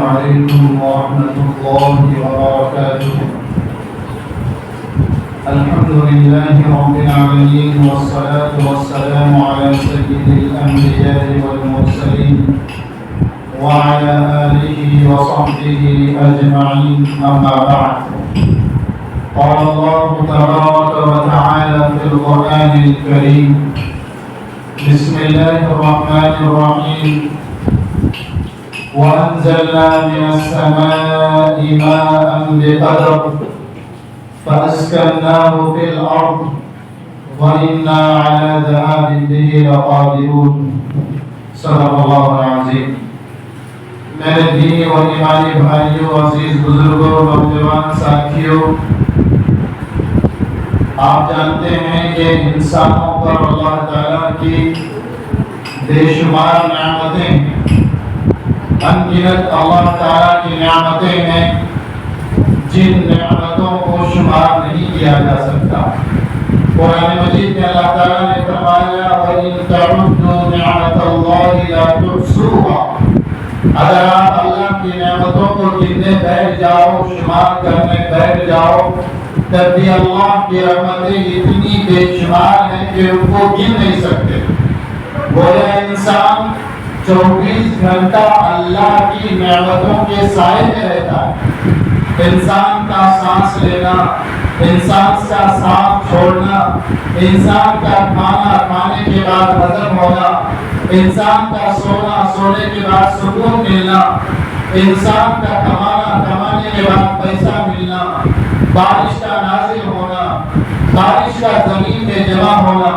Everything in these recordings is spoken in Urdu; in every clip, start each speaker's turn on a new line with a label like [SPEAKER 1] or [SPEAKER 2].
[SPEAKER 1] عليكم ورحمة الله وبركاته. الحمد لله رب العالمين والصلاة والسلام على سيد الأنبياء والمرسلين وعلى آله وصحبه أجمعين، أما بعد. قال الله تبارك وتعالى في القرآن الكريم: بسم الله الرحمن الرحيم. وأنزلنا من السماء ماء بقدر فأسكناه في الأرض وإنا على ذهاب به لقادرون. صدق الله العظيم. میرے دینی و ایمانی بھائیوں، عزیز بزرگوں، نوجوان ساتھیوں، آپ جانتے ہیں کہ انسانوں پر اللہ تعالیٰ کی بے شمار نعمتیں ہیں، انگنت اللہ تعالیٰ کی نعمتیں ہیں جن نعمتوں کو شمار نہیں کیا جا سکتا۔ قرآن مجید میں اللہ تعالیٰ نے فرمایا: وَإِن تَعُدُّوا نِعْمَتَ اللَّهِ لَا تُحْصُوهَا۔ اگر آپ اللہ کی نعمتوں کو گننے بیٹھ جاؤ، شمار کرنے بیٹھ جاؤ، تب بھی اللہ کی رحمتیں اتنی بے شمار ہیں کہ ان کو گن نہیں سکتے۔ گویا انسان 24 گھنٹہ اللہ کی نعمتوں کے سائے میں رہتا ہے۔ انسان کا سانس لینا، انسان کا سانس چھوڑنا، انسان کا کھانا کھانے کے بعد ہضم ہونا، انسان کا سونا، سونے کے بعد سکون ملنا، انسان کا کمانا، کمانے کے بعد پیسہ ملنا، بارش کا نازل ہونا، بارش کا زمین میں جمع ہونا،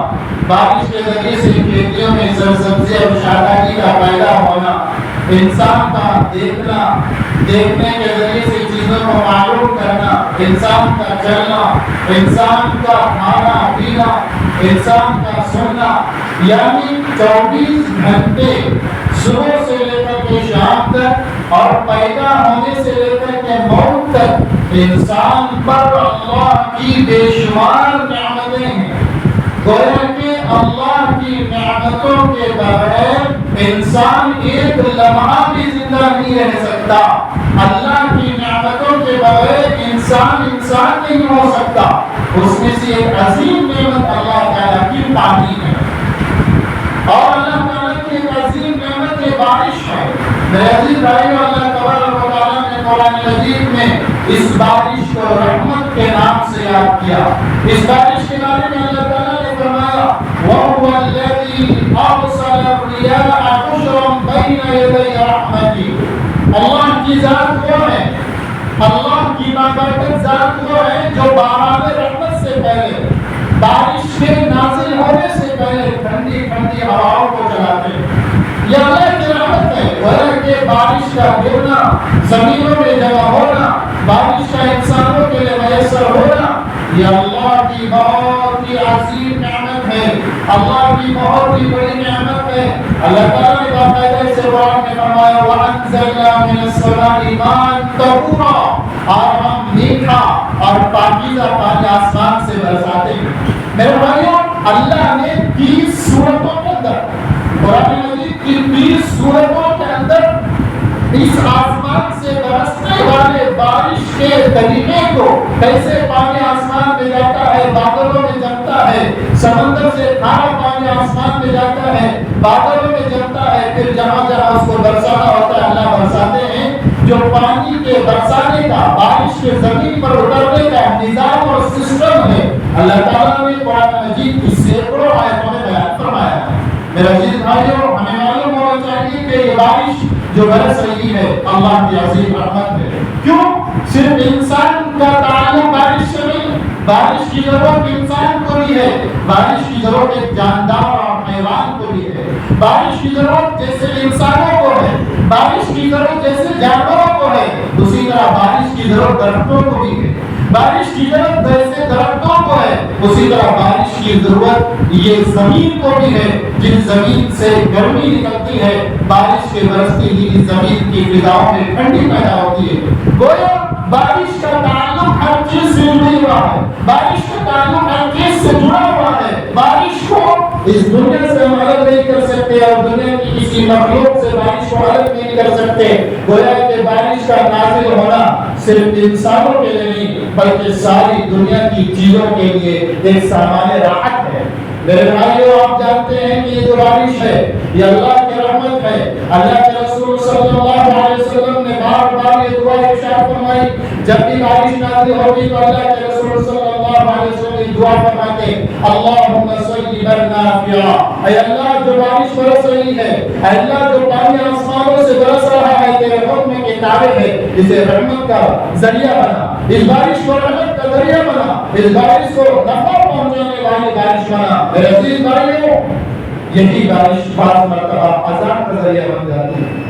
[SPEAKER 1] بارش کے ذریعے سے کھیتیوں میں سرسبزی اور شادابی کا پیدا ہونا، انسان کا دیکھنا، دیکھنے کے ذریعے سے چیزوں کو معلوم کرنا، انسان کا چلنا، انسان کا کھانا پینا، انسان کا سننا، یعنی 24 گھنٹے صبح سے لے کر کے شام تک اور پیدا ہونے سے لے کر کے موت تک انسان پر اللہ کی بے شمار نعمتیں ہیں۔ گویا کہ اللہ کی نعمتوں کے بغیر انسان ایک لمحہ بھی زندہ نہیں رہ سکتا۔ اللہ کی نعمتوں کے بغیر انسان نہیں ہو سکتا۔ اس میں سے ایک عظیم نعمت اللہ تعالیٰ کی پانی ہے، اور اللہ تعالیٰ کی ایک عظیم نعمت یہ بارش ہے۔ میرے عزیز بھائیو، اللہ تبارک و تعالیٰ نے قرآن مجید میں اس بارش کو رحمت کے نام سے یاد کیا۔ اس بارش کے بارے میں اللہ تعالیٰ نے فرمایا: وَهُوَ الَّذِي أَرْسَلَ الرِّيَاحَ بُشْرًا بَيْنَ يَدَيْ رَحْمَتِهِ۔ اللہ کی ذات وہ ہے، اللہ کی بابرکت ذات وہ ہے جو بہار رحمت سے پہلے، بارش کے نازل ہونے سے پہلے ٹھنڈی ٹھنڈی ہواؤں کو چلاتے ہیں۔ یہ اللہ کی رحمت ہے۔ گویا کہ بارش کا گرنا، زمینوں میں جمع ہونا، بارش کا انسانوں کے لیے میسر ہونا، یہ اللہ کی بہت ہی عظیم نعمت ہے، اللہ کی بہت ہی بڑی نعمت ہے۔ اللہ تعالیٰ نے باقاعدہ سے قرآن میں فرمایا: وَأَنزَلْنَا مِنَ السَّمَاءِ مَاءً طَهُورًا، اور ہم میٹھا اور پاکیزہ پانی آسمان سے برساتے ہیں۔ میرے بھائیوں، اللہ نے 20 سورتوں کے اندر، قرآن مجید کی 20 سورتوں کے اندر اس آسمان سے برسنے والے بارش کے طریقے کو، کیسے پانی آسمان میں جاتا ہے، بادلوں میں جمتا ہے، سمندر سے کھارا پانی آسمان میں جاتا ہے، بادلوں میں جمتا ہے، پھر جہاں جہاں اس کو برسانا ہوتا ہے اللہ برساتے ہیں۔ جو پانی کے برسانے کا، بارش کے زمین پر اترنے کا نظام اور سسٹم ہے، اللہ تعالیٰ نے قرآن مجید کی سینکڑوں آیتوں میں بیان فرمایا ہے۔ میرے عزیز بھائیوں، ہمیں معلوم ہونا چاہیے کہ یہ بارش جو برس رہی ہے اللہ کی عظیم رحمت ہے۔ کیوں؟ صرف انسان کا تعلق بارش سے نہیں، بارش کی ضرورت انسان کو بھی ہے، بارش کی ضرورت ایک جاندار اور حیوان کو بھی ہے، بارش کی ضرورت جیسے انسانوں کو ہے، بارش کی ضرورت جیسے جانوروں کو ہے، اسی طرح بارش کی ضرورت درختوں کو بھی ہے، بارش کی ضرورت جیسے درختوں کو ہے، اسی طرح بارش کی ضرورت یہ زمین کو بھی ہے۔ جن زمین سے گرمی نکلتی ہے، بارش کے برستی ہی زمین کی فضاؤں میں ٹھنڈی پیدا ہوتی ہے۔ گویا بارش کا تعلق ہر چیز سے جڑا ہوا ہے، بارش کا تعلق ہر چیز سے جڑا ہوا ہے۔ بارش کو اس دنیا سے ہم الگ نہیں کر سکتے اور دنیا کی کسی مخلوق سے بارش کو الگ نہیں کر سکتے. گویا کہ بارش کا نازل ہونا صرف انسانوں کے لیے نہیں بلکہ ساری دنیا کی چیزوں کے لیے ایک سامان راحت ہے. میرے بھائیو، آپ جانتے ہیں کہ یہ جو بارش ہے یہ اللہ کی رحمت ہے. اللہ کے رسول صلی اللہ علیہ وسلم نے بار بار یہ دعا ارشاد فرمائی. جب بھی بارش نازل ہوتی تو اللہ کے رسول صلی اللہ علیہ وسلم یہ دعا فرماتے، اللہم صیبا نافعا. اے اللہ جو بارش برس رہی ہے، اے اللہ جو پانی آسمانوں سے برس رہا ہے تیرے حکم کے تابع ہے، اسے رحمت کا ذریعہ بنا. اس بارش کو رحمت کا ذریعہ بنا. اس بارش کو نفع پہنچانے والی بارش بنا. میرے عزیز بھائیو، یہی بارش بعض مرتبہ عذاب کا ذریعہ بن جاتی ہے.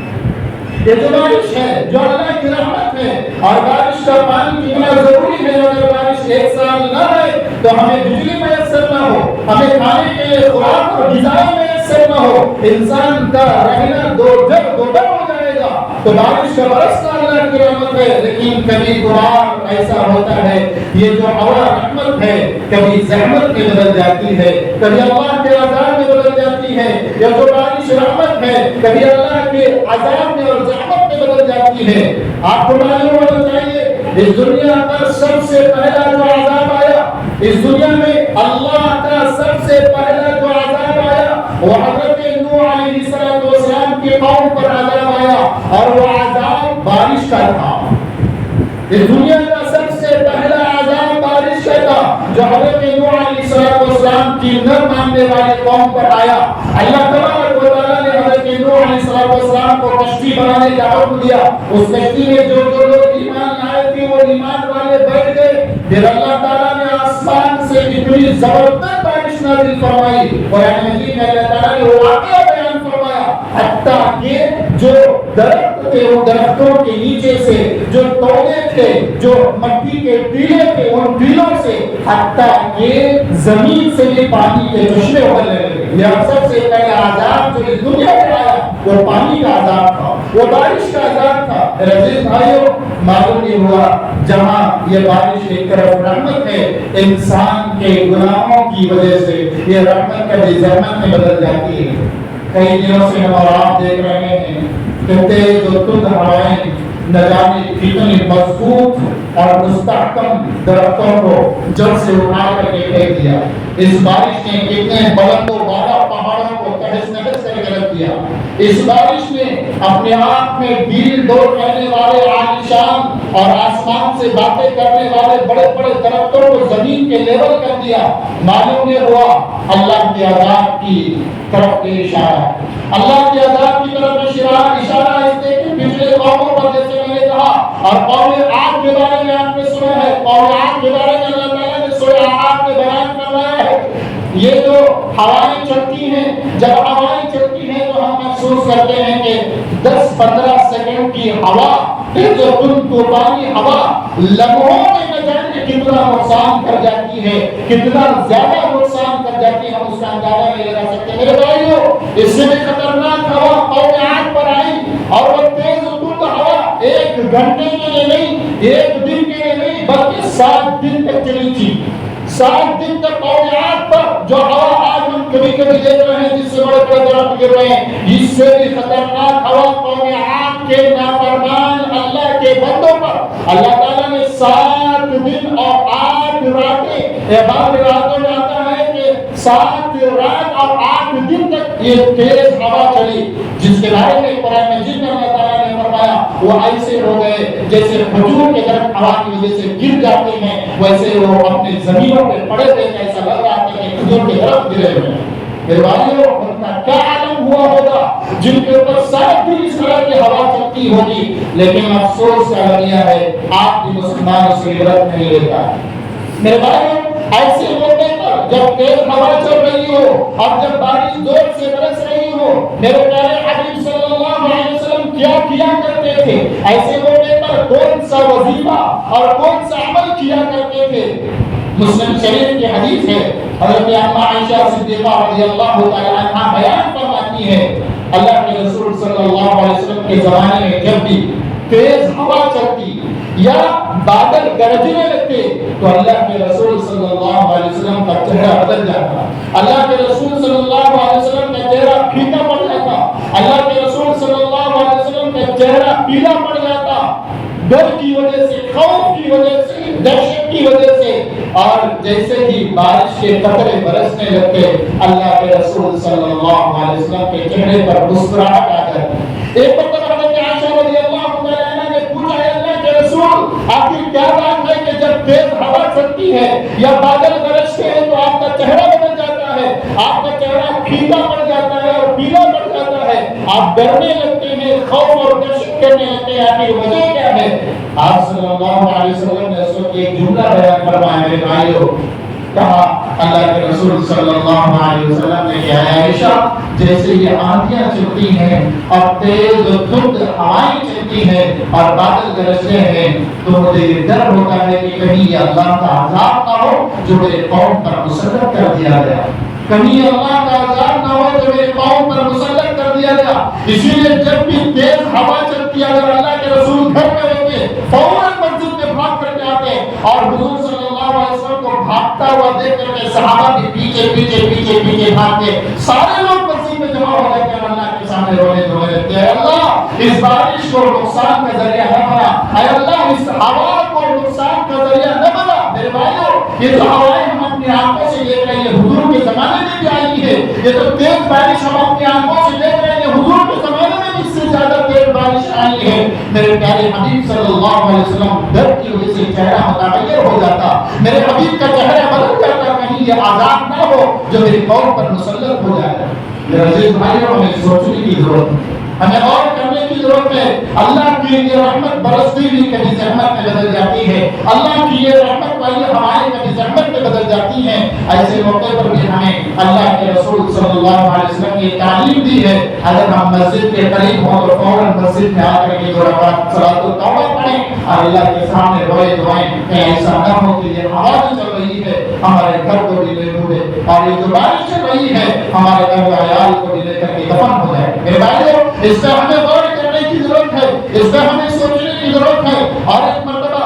[SPEAKER 1] یہ جو بارش ہے جو اللہ کی رحمت ہے، اور بارش کا پانی کتنا ضروری ہے. اگر بارش ایک سال نہ ہے تو ہمیں بجلی میسر نہ ہو، ہمیں کھانے کے لیے خوراک اور غذائیں میسر نہ ہو، انسان کا رہنا دو ڈر ہو جائے گا. تو بارش کا برسنا اللہ کی رحمت ہے. لیکن کبھی کبھار ایسا ہوتا ہے یہ جو ہوا رحمت ہے کبھی زحمت میں بدل جاتی ہے، کبھی اللہ کے عذاب میں بدل جاتی ہے. یہ جو بارش رحمت ہے کبھی اللہ کے عذاب میں اور زحمت میں بدل جاتی ہے. آپ کو معلوم ہونا چاہیے اس دنیا پر سب سے پہلا جو عذاب آیا، اس دنیا میں اللہ کا سب سے پہلا جو عذاب آیا وہ حضرت نوح علیہ السلام کی قوم پر عذاب آیا، اور وہ عذاب بارش کا تھا. اس دنیا کا سب سے پہلا عذاب بارش کا تھا جو حضرت نوح علیہ السلام کی نہ ماننے والی قوم پر آیا. اللہ تبارک و تعالیٰ نے حضرت نوح علیہ السلام کو کشتی بنانے کا حکم دیا. اس کشتی میں جو لوگ ایمان لائے تھے وہ ایمان والے بیٹھ گئے. پھر اللہ تعالیٰ نے آسمان سے اتنی زبردست بارش نازل فرمائی. قرآن مجید میں اللہ تعالیٰ نے وہ واقعہ بیان فرمایا حتیٰ کہ جو درخت تھے وہ درختوں کے نیچے سے، جو تودے تھے، جو مٹی کے ٹیلے تھے، ان ٹیلوں سے حتیٰ کہ زمین سے بھی پانی کے چشمے ابلنے لگے. یہ سب سے پہلا عذاب جو اس دنیا میں آیا وہ پانی کا عذاب تھا، وہ بارش کا عذاب تھا. میرے عزیز بھائیو، معلوم نہیں ہوا جہاں یہ بارش ایک طرف رحمت ہے، انسان کے گناہوں کی وجہ سے یہ رحمت کبھی زحمت میں بدل جاتی ہے. کئی دنوں سے ہم اور آپ دیکھ رہے ہیں کہ تیز و تند ہوائیں نہ جانے کتنی مضبوط اور مستحکم درختوں کو جڑ سے اٹھا کر کے پھینک دیا. اس بارش نے کتنے بلند و بالا پہاڑوں کو تہس نہس کر کے رکھ دیا. اس بارش نے اپنے آپ میں ڈیل ڈول کرنے والے عالیشان اور آسمان سے باتیں کرنے والے بڑے بڑے درختوں کو زمین کے لیول کر دیا. معلوم یہ ہوا اللہ کے عذاب کی طرف کے اشارہ، اللہ کے عذاب کی طرف اشارہ اس لیے کہ پچھلے قوموں پر جیسے میں نے کہا، اور قوم عاد کے بارے میں آپ نے سنا ہے، قوم عاد کے بارے میں اللہ تعالیٰ نے سورہ اعراف میں بیان فرمایا ہے. یہ جو ہوائیں چلتی ہیں، جب ہوائیں چلتی ہیں تو ہم محسوس کرتے ہیں کہ 10-15 سیکنڈ کی ہوا، ایک جو طوفانی ہوا لمحوں میں نہ جانے کتنا نقصان کر جاتی ہے، کتنا زیادہ نقصان کر جاتی ہے، ہم اس کا اندازہ نہیں لگا سکتے. میرے بھائیو، اس سے بھی خطرناک ہوا قوم عاد پر آئی، اور وہ تیز و تند ہوا 1 گھنٹے کے لیے نہیں، 1 دن کے لیے نہیں، بلکہ 7 دن تک چلی تھی. 7 دن تک قوم عاد پر جو ہوا آج ہم کبھی کبھی دیکھ رہے ہیں جس سے بڑے بڑے درخت گر رہے ہیں، اس سے بھی خطرناک ہوا قوم عاد کے نافرمان اللہ کے بندوں پر اللہ تعالیٰ نے 7 دن اور 8 راتیں، بعض روایتوں میں آتا ہے کہ 7 رات اور 8 دن تک یہ تیز ہوا چلی، جس کے بارے میں قرآن مجید میں اللہ تعالیٰ نے فرمایا وہ ایسے ہو گئے جیسے کھجور کے درخت ہوا کی وجہ سے گر جاتے ہیں، ویسے وہ اپنی زمینوں پہ پڑے ہوئے، ایسا لگ رہا تھا کہ کھجور کے درخت گرے ہوئے ہیں. میرے بھائیو، ان کا کیا عالم ہوا ہوگا جن کے اوپر 7 دن اس طرح کی ہوا چلتی ہوگی. لیکن افسوس کا لگیا ہے آپ بھی مسلمان اس کی عبرت نہیں لیتا. میرے بھائیو، ایسے موقع پر جب تیز ہوا چل رہی ہو اور جب بارش زور سے برس رہی ہو، میرے پیارے حبیب صلی اللہ علیہ وسلم کیا کرتے تھے؟ ایسے موقع پر کون سا وظیفہ اور کون سا عمل کیا کرتے تھے؟ مسلم شریف کی حدیث ہے، حضرت اما عائشہ صدیقہ رضی اللہ تعالی عنہا بیان فرماتی ہے، اللہ کے رسول صلی اللہ علیہ وسلم کے زمانے میں جب بھی تیز ہوا چلتی یا بادل گرجنے لگتے تو اللہ کے رسول صلی اللہ علیہ وسلم کا چہرہ بدل جاتا. اللہ کے رسول صلی اللہ علیہ وسلم کا چہرہ پیلا پڑ جاتا، ڈر کی وجہ سے، خوف کی وجہ سے، دہشت کی وجہ سے، اور جیسے ہی بارش کے قطرے برسنے لگتے اللہ کے رسول صلی اللہ علیہ وسلم کے چہرے پر مسکراہٹ آ جاتی۔ ایک مرتبہ حضرت عائشہ رضی اللہ تعالیٰ عنہ نے پوچھا، اللہ کے رسول آخر کیا بات ہے کہ جب تیز ہوا چلتی ہے یا بادل گرجتے ہیں تو آپ کا چہرہ بدل جاتا ہے، آپ کا چہرہ پھیکا پڑ جاتا ہے اور پیلا پڑ جاتا ہے، آپ ڈرنے لگتے ہیں، خوف اور دہشت کرنے لگتے ہیں، آخر وجہ کیا ہے؟ آپ صلی اللہ علیہ وسلم نے اس وقت ایک جملہ بیان فرمایا میرے بھائیو، کہا اللہ کے رسول صلی اللہ علیہ وسلم نے کہا عائشہ جیسے یہ آندیاں چلتی ہیں اور تیز دھند ہوائیں چلتی ہیں اور بادل گرجتے ہیں تو مجھے یہ ڈر ہوتا ہے کہ کہیں یہ اللہ کا عذاب نہ ہو جو میرے قوم پر مسلط کر دیا گیا، کہیں اللہ کا عذاب نہ ہو جو میرے قوم پر مسلط کر دیا گیا۔ اسی لیے جب بھی تیز ہوا چلتی ہے اگر اللہ کے رسول گھر میں ہوتے فوراً مسجد میں بھاگ کر کے آتے اور حضور صلی اللہ علیہ وسلم کو بھاگتا ہوا دیکھ کر کے صحابہ بھی پیچھے پیچھے پیچھے پیچھے بھاگتے، سارے لوگ مسجد میں جمع ہو جاتے ہیں اللہ کے سامنے رونے دھونے لگتے ہیں، اللہ اس بارش کو نقصان کا ذریعہ نہ بنا، اے اللہ اس ہوا کو نقصان کا ذریعہ نہ بنا۔ میرے بھائیو یہ جو ہوائیں ہم اپنی آنکھوں سے دیکھ رہے ہیں حضور کے زمانے میں بھی آئی ہے، یہ جو تیز بارش ہم اپنی آنکھوں سے دیکھ رہے ہیں حضور کے زمانے میں بھی اس سے زیادہ تیز بارش آئی ہے۔ میرے پیارے حبیب صلی اللہ علیہ وسلم ڈر کی وجہ سے چہرہ متغیر ہو جاتا، میرے حبیب کا چہرہ بدل جاتا، کہیں یہ عذاب نہ ہو جو میری قوم پر مسلط ہو جائے۔ میرے عزیز بھائیوں ہمیں سوچنے کی ضرورت ہے، ہمیں غور کرنے کی ضرورت ہے۔ اللہ کی یہ رحمت برستی بھی کبھی زحمت میں بدل جاتی ہے، اللہ کی یہ رحمت والی ہمارے کبھی زحمت میں بدل جاتی ہے۔ ایسے موقع پر بھی ہمیں اللہ کے رسول صلی اللہ علیہ وسلم کی تعلیم دی ہے، اگر ہم مسجد کے قریب ہوں تو فوراً مسجد میں آ کر کے 2 رکعت صلاۃ التوبہ پڑھیں اور اللہ کے سامنے روئے دعائیں کہ ایسا نہ ہو کہ یہ ہوا جو چل رہی ہے ہمارے گھر کو بھی لے ڈوبے اور یہ جو بارش چل رہی ہے ہمارے گھر و عیال کو بھی لے کر کے دفن ہو جائے۔ میرے بھائیو اس سے ہمیں غور کرنے کی ضرورت ہے، اس سے ہمیں سوچنے کی ضرورت ہے۔ اور ایک مرتبہ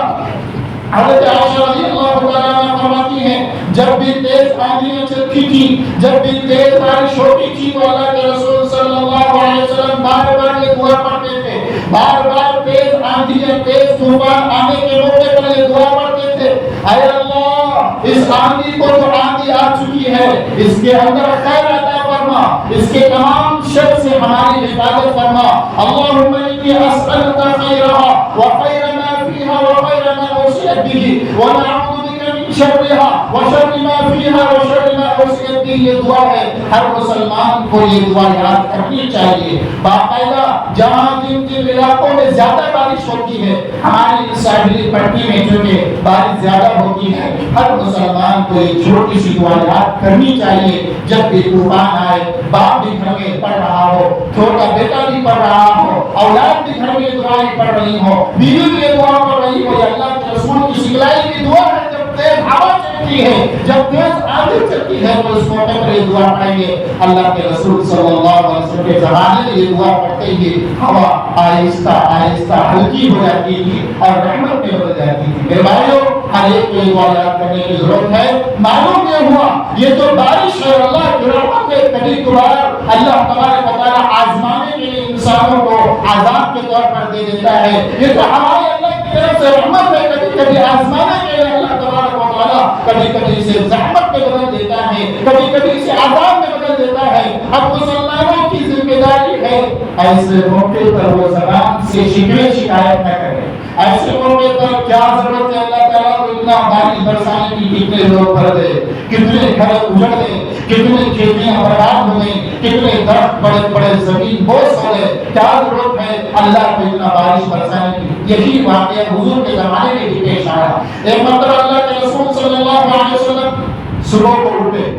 [SPEAKER 1] حضرت عائشہ رضی اللہ تعالیٰ عنہ فرماتی ہیں جب بھی تیز آندیاں چلتی تھی، جب بھی تیز بارش ہوتی تھی تو اللہ کے رسول صلی اللہ علیہ وسلم بار بار یہ دعا پڑھتے تھے، بار بار تیز آندیاں تیز طوفان آنے کے موقع پر یہ دعا پڑھتے تھے، اے اللہ اس آندھی کو جو آندھی آ چکی ہے اس کے اندر خیر عطا فرما، اس کے تمام شر سے ہماری حفاظت فرما، اللہم انی اسألک خیرہا وخیر ما فیہا وخیر ما اوصیت به ونعوذ بک من شرہا وشر ما فیہا وشر ما اوصیت به۔ یہ دعا ہے ہر مسلمان کو یہ دعا یاد کرنی چاہیے۔ باقاعدہ جہاں جن جن علاقوں میں زیادہ بارش ہوتی ہے ہماری ساحلی پٹی میں چونکہ بارش زیادہ ہوتی ہے ہر مسلمان کو یہ چھوٹی سی دعا یاد کرنی چاہیے۔ جب بھی طوفان آئے باپ بھی گھر میں پڑھ رہا ہو، چھوٹا بیٹا بھی پڑھ رہا ہو، اولاد بھی گھر میں دعائیں پڑھ رہی ہو، بیوی بھی یہ دعا پڑھ رہی ہو، یہ اللہ کے رسول کی سکھلائی کی دعا ہے۔ جب تیز ہوا چلتی ہے، جب تیز آندھی چلتی ہے تو اس موقع پر یہ دعا پڑھیں گے۔ اللہ کے رسول صلی اللہ علیہ وسلم کے زمانے میں یہ دعا پڑھتے ہی ہوا آہستہ آہستہ ہلکی ہو جاتی تھی اور رحمت میں بدل جاتی تھی۔ میرے بھائیو ہر ایک کو یہ دعا یاد کرنے کی ضرورت ہے۔ معلوم یہ ہوا یہ جو بارش ہے اللہ کی رحمت ہے، کبھی کبھار اللہ تبارک و تعالیٰ آزمانے کے لیے انسانوں کو عذاب کے طور پر دے دیتا ہے۔ یہ تو ہمارے اللہ کی طرف سے رحمت ہے، کبھی کبھی آزمانے کے لیے اللہ تبارک و تعالیٰ کبھی کبھی اسے زحمت میں بدل دیتا ہے، کبھی کبھی اسے عذاب میں بدل دیتا ہے۔ اب مسلمانوں کی ذمہ داری ہے ایسے موقع پر وہ زبان سے شکایت نہ کرے۔ ایسے موقع پر کیا ضرورت ہے اللہ تعالیٰ کو اتنا بارش برسانے کی، کتنے لوگ بھر دے، کتنے گھر اجڑ دے، کتنے کھیتیاں برباد ہو گئی، کتنے درخت بڑے بڑے زمین بوس ہو گئے، کیا ضرورت ہے اللہ کو اتنا بارش برسانے کی؟ یہی واقعہ حضور کے زمانے میں بھی پیش آیا۔ ایک مرتبہ اللہ کے رسول صلی اللہ علیہ وسلم صبح کو اٹھے،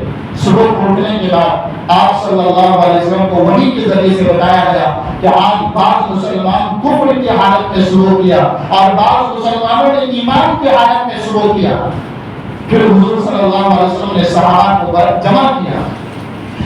[SPEAKER 1] صبح کو اٹھنے کے بعد آپ صلی اللہ علیہ وسلم کو وحی کے ذریعے سے بتایا گیا کہ آج بعض مسلمان کفر کی حالت میں شروع کیا اور بعض مسلمانوں نے ایمان کی حالت میں شروع کیا۔ پھر حضور صلی اللہ علیہ وسلم نے صحابہ کو جمع کیا،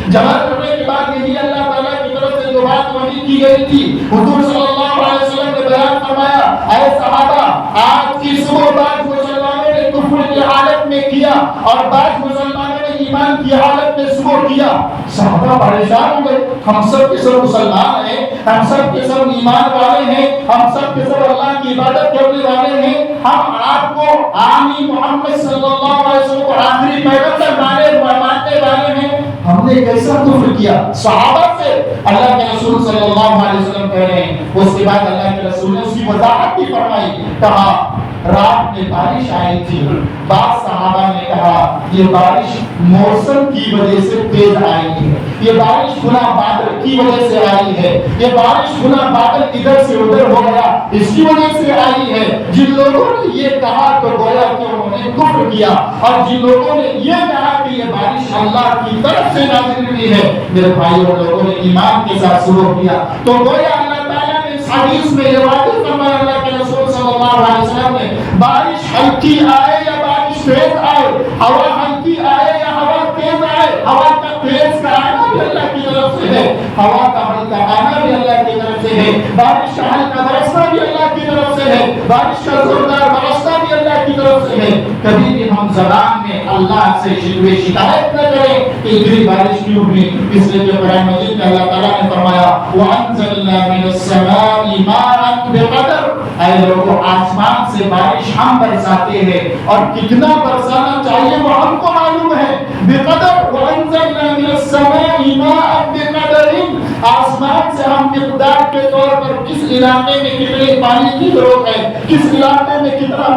[SPEAKER 1] جمع کرنے کے بعد یہی اللہ تعالیٰ کی طرف سے جو بات وحی کی گئی تھی حضور صلی اللہ علیہ وسلم نے بیان فرمایا، اے صحابہ آج کی صبح بعض مسلمانوں نے کفر کی حالت میں کیا اور بعض مسلمانوں نے ایمان کی حالت میں صبح کیا۔ صحابہ پریشان ہو گئے، ہم سب کے سب مسلمان ہیں، ہم سب کے سب ایمان والے ہیں، ہم سب کے سب اللہ کی عبادت کرنے والے ہیں، ہم آپ کو آمین محمد صلی اللہ علیہ وسلم کو آخری پیغمبر ماننے والے ہیں، ہم نے کیسا کفر کیا؟ صحابہ سے اللہ کے رسول صلی اللہ علیہ وسلم کہہ رہے ہیں، اس کے بعد اللہ کے رسول نے اس کی وضاحت بھی فرمائی، کہا رات میں بارش آئی تھی، بعض صحابہ نے کہا یہ بارش موسم کی وجہ سے تیز آئی ہے، یہ بارش گناہ بادل کی وجہ سے آئی ہے، یہ بارش گناہ بادل ادھر سے ادھر ہو گیا اس کی وجہ سے آئی ہے۔ جن لوگوں نے یہ کہا تو گویا کہ انہوں نے کفر کیا، اور جن لوگوں نے یہ کہا کہ یہ بارش اللہ کی طرف سے نازل ہوئی ہے، میرے بھائیوں لوگوں نے ایمان کے ساتھ سلوک کیا، تو گویا اللہ تعالیٰ نے اس حدیث میں یہ واضح فرمایا، اللہ کے رسول صلی اللہ علیہ وسلم نے، بارش ہلکی آئے یا بارش تیز آئے، ہوا ہلکی آئے یا ہوا تیز آئے، ہوا کا تیز کا آنا بھی اللہ کی طرف سے ہے، ہوا کا ہلکا آنا بھی اللہ کی طرف سے ہے، بارش کا ہلکا برسنا بھی اللہ کی طرف سے ہے، بارش کا زوردار برسنا بھی اللہ کی طرف سے ہے۔ کبھی بھی ہم زبان میں اللہ سے شکوے شکایت نہ کریں کہ اتنی بارش کیوں ہوئی، اس لیے کہ قرآن مجید میں اللہ تعالیٰ نے فرمایا وَأَنزَلْنَا مِنَ السَّمَاءِ مَاءً بِقَدَرٍ، اے لوگوں آسمان سے بارش ہم برساتے ہیں، اور کتنا برسانا چاہیے وہ ہم کو معلوم ہے، بقدر وَأَنزَلْنَا مِنَ السَّمَاءِ مَاءً بِقَدَرٍ، آسمان سے ہم مقدار کے طور پر کس علاقے میں کتنے پانی کی ضرورت ہے، کس علاقے میں کتنا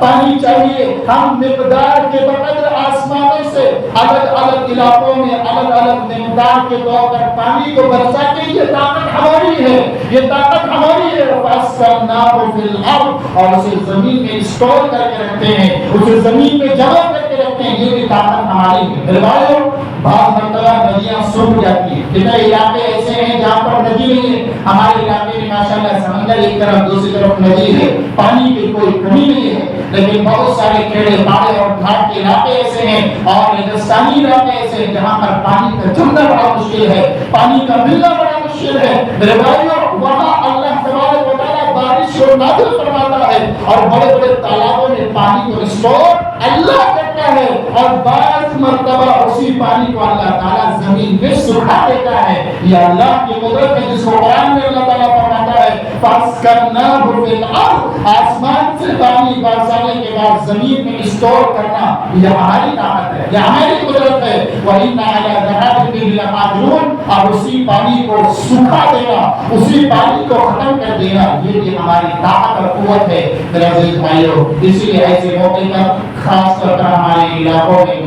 [SPEAKER 1] پانی چاہیے، ہم مقدار کے بقدر آسمانوں سے الگ الگ علاقوں میں الگ الگ مقدار کے طور پر پانی کو برساتے ہیں۔ یہ طاقت ہماری ہے، یہ طاقت ہماری ہے، وَأَسْكَنَّاهُ فِي الْأَرْضِ، اور اسے زمین میں اسٹور کر کے رکھتے ہیں، اسے زمین میں جمع کر کے رکھتے ہیں، یہ بھی طاقت ہماری ہے۔ میرے بھائیو بعض مرتبہ ندیاں سوکھ جاتی ہیں، کتنے علاقے ایسے ہیں جہاں پر ندی نہیں ہے، ہمارے علاقے میں ماشاءاللہ سمندر ایک طرف دوسری طرف ندی ہے، پانی کی کوئی کمی نہیں ہے، لیکن بہت سارے کھیڑے پہاڑے اور گھاٹ کے علاقے ایسے ہیں اور ریگستانی علاقے ایسے ہیں جہاں پر پانی کا جمنا بڑا مشکل ہے، پانی کا ملنا بڑا مشکل ہے۔ میرے بھائیو وہاں اللہ تبارک و تعالیٰ بارش کو نازل فرماتا ہے، اور بڑے بڑے تالابوں میں پانی کو اسٹور اللہ کرتا ہے، اور بعض مرتبہ اسی پانی کو اللہ تعالیٰ زمین میں سکھا دیتا ہے۔ یہ اللہ کی قدرت ہے جس کو قرآن میں اللہ تعالیٰ فرماتا ہے فَأَسْكَنَّاهُ فِي الْأَرْضِ، آسمان سے پانی برسانے کے بعد زمین میں اسٹور کرنا، یہ ہماری طاقت ہے، یہ ہماری قدرت ہے۔ وَإِنَّا عَلَىٰ ذَهَابٍ بِهِ لَقَادِرُونَ، اور اسی پانی کو سکھا دینا، اسی پانی کو ختم کر دینا، یہ بھی ہماری طاقت اور قوت ہے۔ میرے عزیز بھائیو اسی لیے ایسے موقع پر خاص طور پر ہمارے علاقوں میں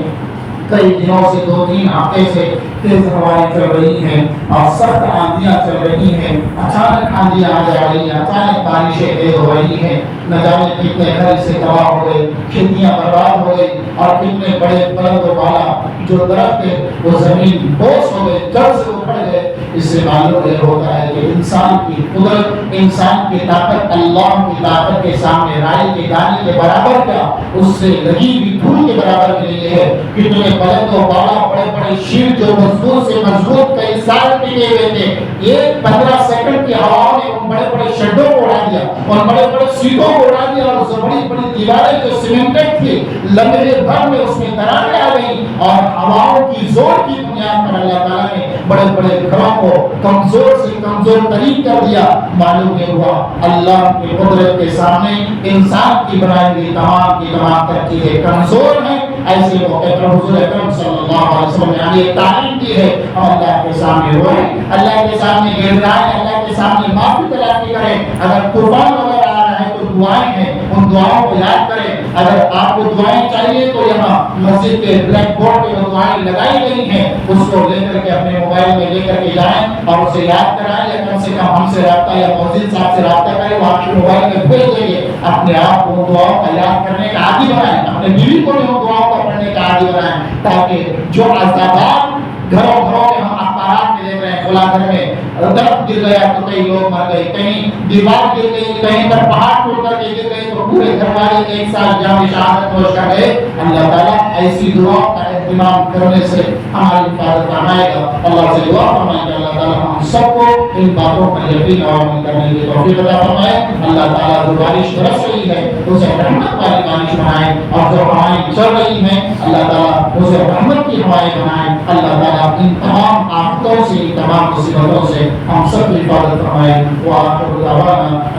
[SPEAKER 1] کئی دنوں سے 2-3 ہفتے سے تیز ہوائیں چل رہی ہیں اور سخت آندھیاں چل رہی ہیں، اچانک آندھیاں آ جا رہی ہیں، اچانک بارشیں تیز ہو رہی ہیں، نہ جانے کتنے گھر سے تباہ ہو گئے، کھیتیاں برباد ہو گئی، اور کتنے بڑے بلند و بالا جو درخت تھے وہ زمین بوس ہو گئے، جڑ سے اکھڑ گئے۔ اس سے معلوم یہ ہوتا ہے کہ انسان کی قدرت، انسان کی طاقت اللہ کی طاقت کے سامنے رائی کے دانے کے برابر کیا، اس سے لگی ہوئی دھول کے برابر بھی نہیں ہے۔ کتنے بلند و بالا بڑے بڑے شیر جو مضبوط سے مضبوط کئی سال ٹکے ہوئے تھے، ایک 15 سیکنڈ کی ہوا نے ان بڑے بڑے شڈوں کو اڑا دیا، ان بڑے بڑے سیٹوں کو اڑا دیا، اور اس بڑی بڑی دیواریں جو سیمنٹڈ تھی لمحے بھر میں اس میں دراڑیں آ گئی، اور ہواؤں کی زور کی بنیاد پر اللہ تعالیٰ نے بڑے بڑے گھروں کو کمزور سے کمزور ترین کر دیا۔ معلوم یہ ہوا اللہ کی قدرت کے سامنے انسان کی بنائی ہوئی تمام کی تمام ترکیبیں کمزور ہیں۔ ایسے موقع پر حضور اکرم صلی اللہ علیہ وسلم نے ہمیں تعلیم دی ہے، ہم اللہ کے سامنے روئیں، اللہ کے سامنے گر جائیں، اللہ کے سامنے معافی تلافی کریں۔ اگر طوفان وغیرہ آ رہا ہے تو دعائیں ہیں، ان دعاؤں کو یاد کریں۔ اگر آپ کو دعائیں چاہیے تو یہاں مسجد کے بلیک بورڈ پہ وہ دعائیں لگائی گئی ہیں، اس کو لے کر کے اپنے موبائل میں لے کر کے جائیں اور اسے یاد کرائیں، یا کم سے کم ہم سے رابطہ یا مؤذن صاحب سے رابطہ کریں، وہ آپ کے موبائل میں بھیج دیں گے۔ اپنے آپ کو دعاؤں کا یاد کرنے کا عادی بنائیں، اپنے بیوی کو بھی ان دعاؤں کا پڑھنے کا عادی بنائیں، تاکہ جو عذابات گھروں میں ہم اخبارات میں دیکھ رہے ہیں، فلاں گھر میں درخت گر گیا تو کئی لوگ مر گئے، کہیں دیوار گر گئی، کہیں پر پہاڑ ٹوٹ کر کے گر گئے تو پورے گھر والے ایک ساتھ جام شہادت نوش کر گئے۔ اللہ تعالیٰ ایسی دعاؤں کا اہتمام کرنے سے ہماری حفاظت فرمائے گا. اللہ سے دعا فرمائیں کہ اللہ تعالیٰ ہم سب کو ان باتوں پر یقین اور عمل کرنے کی توفیق عطا فرمائے. اللہ تعالیٰ جو بارش برس رہی ہے اسے رحمت والی بارش بنائے اور جو ہوائیں چل رہی ہیں اللہ تعالیٰ اسے رحمت کی ہوائیں بنائے. اللہ تعالیٰ ان تمام آفتوں سے ان تمام مصیبتوں سے ہم سب کی حفاظت فرمائے. وآخر دعوانا